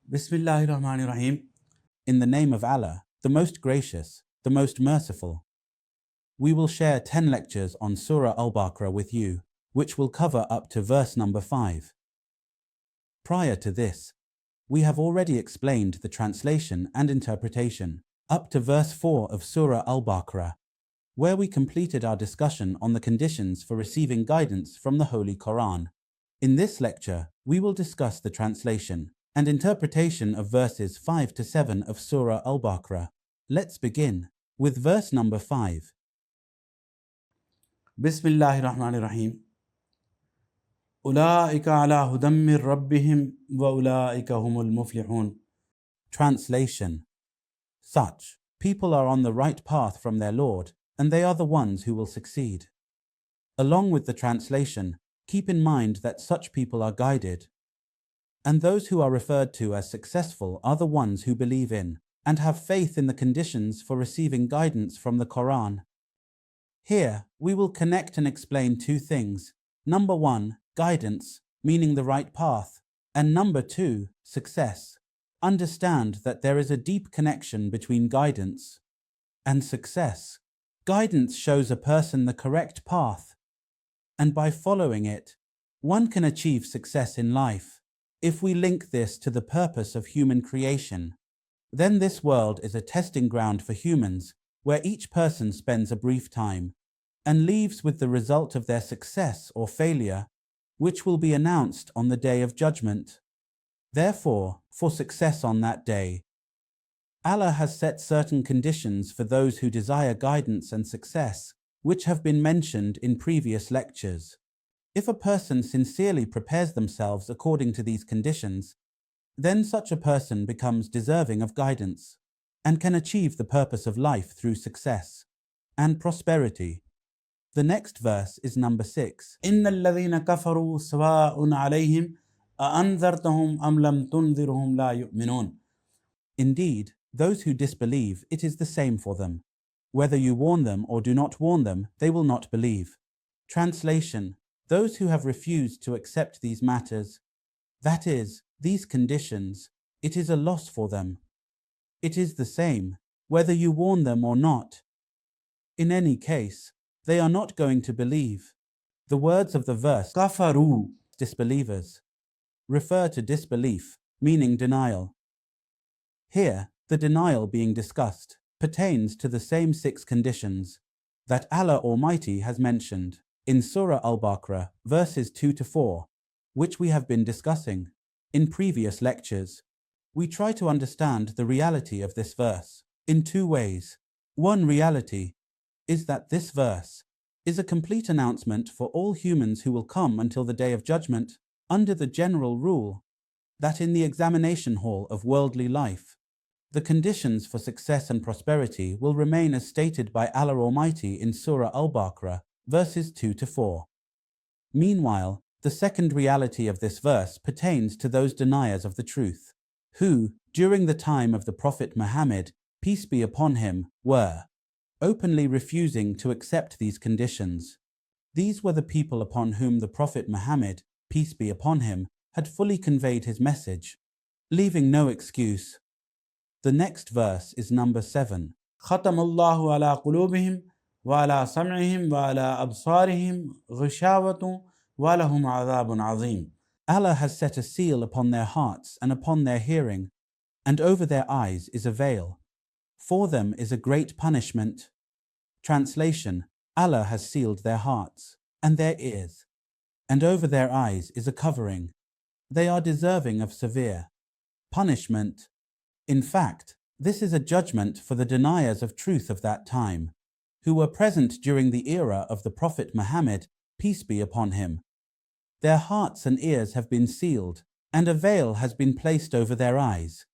Bismillahir Rahmanir Rahim. In the name of Allah, the most gracious, the most merciful. We will share 10 lectures on Surah Al-Baqarah with you, which will cover up to verse number 5. Prior to this, we have already explained the translation and interpretation up to verse 4 of Surah Al-Baqarah, where we completed our discussion on the conditions for receiving guidance from the Holy Qur'an. In this lecture, we will discuss the translation and interpretation of verses 5 to 7 of Surah Al-Baqarah. Let's begin with verse number 5. Bismillahir Rahmanir Rahim. Ulaika ala hudam min rabbihim wa ulaika humul muflihun. Translation: Such people are on the right path from their Lord, and they are the ones who will succeed. Along with the translation, keep in mind that such people are guided, and those who are referred to as successful are the ones who believe in and have faith in the conditions for receiving guidance from the Qur'an. Here, we will connect and explain two things. Number 1, guidance, meaning the right path, and number 2, success. Understand that there is a deep connection between guidance and success. Guidance shows a person the correct path, and by following it, one can achieve success in life. If we link this to the purpose of human creation, then this world is a testing ground for humans, where each person spends a brief time and leaves with the result of their success or failure, which will be announced on the Day of Judgment. Therefore, for success on that day, Allah has set certain conditions for those who desire guidance and success, which have been mentioned in previous lectures. If a person sincerely prepares themselves according to these conditions, then such a person becomes deserving of guidance and can achieve the purpose of life through success and prosperity. The next verse is number 6. إِنَّ الَّذِينَ كَفَرُوا سَوَاءٌ عَلَيْهِمْ أَأَنذَرْتَهُمْ أَمْ لَمْ تُنذِرْهُمْ لَا يُؤْمِنُونَ. Indeed, those who disbelieve, it is the same for them. Whether you warn them or do not warn them, they will not believe. Translation: Those who have refused to accept these matters, that is, these conditions, it is a loss for them. It is the same, whether you warn them or not. In any case, they are not going to believe. The words of the verse, kafaru, disbelievers, refer to disbelief, meaning denial. Here, the denial being discussed pertains to the same 6 conditions that Allah Almighty has mentioned in Surah Al-Baqarah, verses 2 to 4, which we have been discussing in previous lectures. We try to understand the reality of this verse in 2 ways. One reality is that this verse is a complete announcement for all humans who will come until the Day of Judgment, under the general rule that in the examination hall of worldly life, the conditions for success and prosperity will remain as stated by Allah Almighty in Surah Al-Baqarah, verses 2 to 4. Meanwhile, the second reality of this verse pertains to those deniers of the truth, who, during the time of the Prophet Muhammad, peace be upon him, were openly refusing to accept these conditions. These were the people upon whom the Prophet Muhammad, peace be upon him, had fully conveyed his message, leaving no excuse. The next verse is number 7. خَتَمَ اللَّهُ عَلَى قُلُوبِهِمْ وَعَلَى سَمْعِهِمْ وَعَلَى أَبْصَارِهِمْ غِشَاوَةٌ وَلَهُمْ عَذَابٌ عَظِيمٌ. Allah has set a seal upon their hearts and upon their hearing, and over their eyes is a veil. For them is a great punishment. Translation: Allah has sealed their hearts and their ears, and over their eyes is a covering. They are deserving of severe punishment. In fact, this is a judgment for the deniers of truth of that time, who were present during the era of the Prophet Muhammad, peace be upon him. Their hearts and ears have been sealed, and a veil has been placed over their eyes.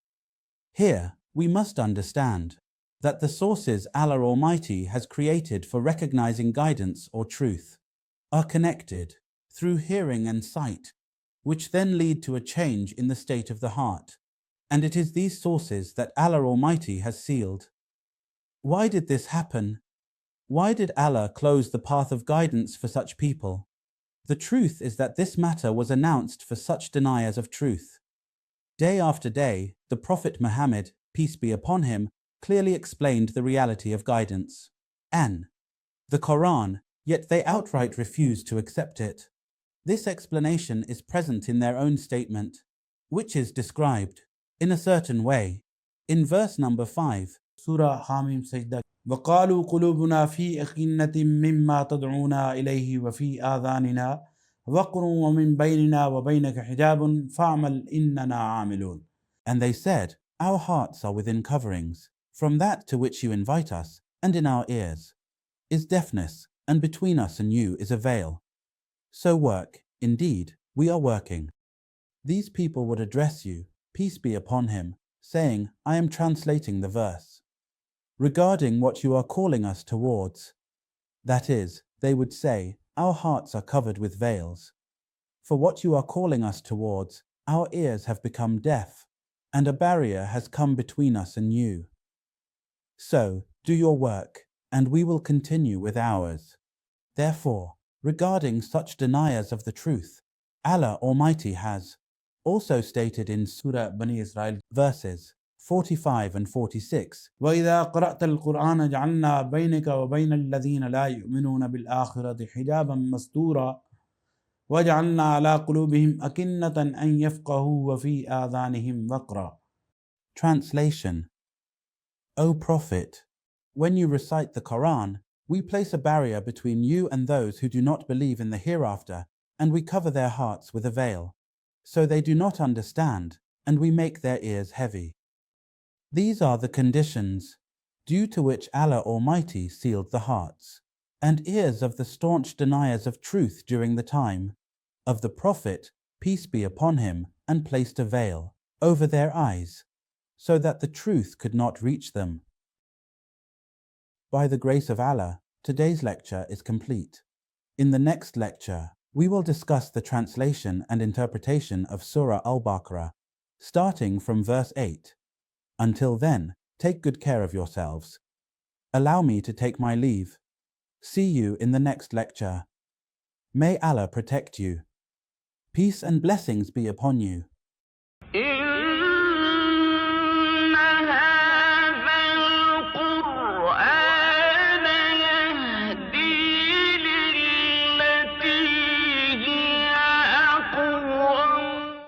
Here, we must understand that the sources Allah Almighty has created for recognizing guidance or truth are connected through hearing and sight, which then lead to a change in the state of the heart. And it is these sources that Allah Almighty has sealed. Why did this happen? Why did Allah close the path of guidance for such people? The truth is that this matter was announced for such deniers of truth. Day after day, the Prophet Muhammad, peace be upon him, clearly explained the reality of guidance and the Qur'an, yet they outright refused to accept it. This explanation is present in their own statement, which is described in a certain way in verse number 5, Surah Hamim Sajda. وَقَالُوا قُلُوبُنَا فِي أَكِنَّةٍ مِّمَّا تَدْعُونَا إِلَيْهِ وَفِي آذَانِنَا وَقْرٌ وَمِن بَيْنِنَا وَبَيْنَكَ حِجَابٌ فَاعْمَلْ إِنَّنَا عَامِلُونَ. And they said, our hearts are within coverings from that to which you invite us, and in our ears is deafness, and between us and you is a veil. So work, indeed, we are working. These people would address you, peace be upon him, saying, I am translating the verse. Regarding what you are calling us towards, that is, they would say, our hearts are covered with veils. For what you are calling us towards, our ears have become deaf, and a barrier has come between us and you. So, do your work, and we will continue with ours. Therefore, regarding such deniers of the truth, Allah Almighty has also stated in Surah Bani Israel verses 45 and 46, وَإِذَا قَرَأْتَ الْقُرْآنَ جَعَلْنَا بَيْنَكَ وَبَيْنَ الَّذِينَ لَا يُؤْمِنُونَ بِالْآخِرَةِ حِجَابًا مَسْتُورًا وَجَعَلْنَا عَلَى قُلُوبِهِمْ أَكِنَّةً أَن يَفْقَهُوا وَفِي آذَانِهِمْ وَقْرًا. Translation: O Prophet, when you recite the Qur'an, we place a barrier between you and those who do not believe in the hereafter, and we cover their hearts with a veil, so they do not understand, and we make their ears heavy. These are the conditions due to which Allah Almighty sealed the hearts and ears of the staunch deniers of truth during the time of the Prophet, peace be upon him, and placed a veil over their eyes, so that the truth could not reach them. By the grace of Allah, today's lecture is complete. In the next lecture, we will discuss the translation and interpretation of Surah Al-Baqarah, starting from verse 8. Until then, take good care of yourselves. Allow me to take my leave. See you in the next lecture. May Allah protect you. Peace and blessings be upon you.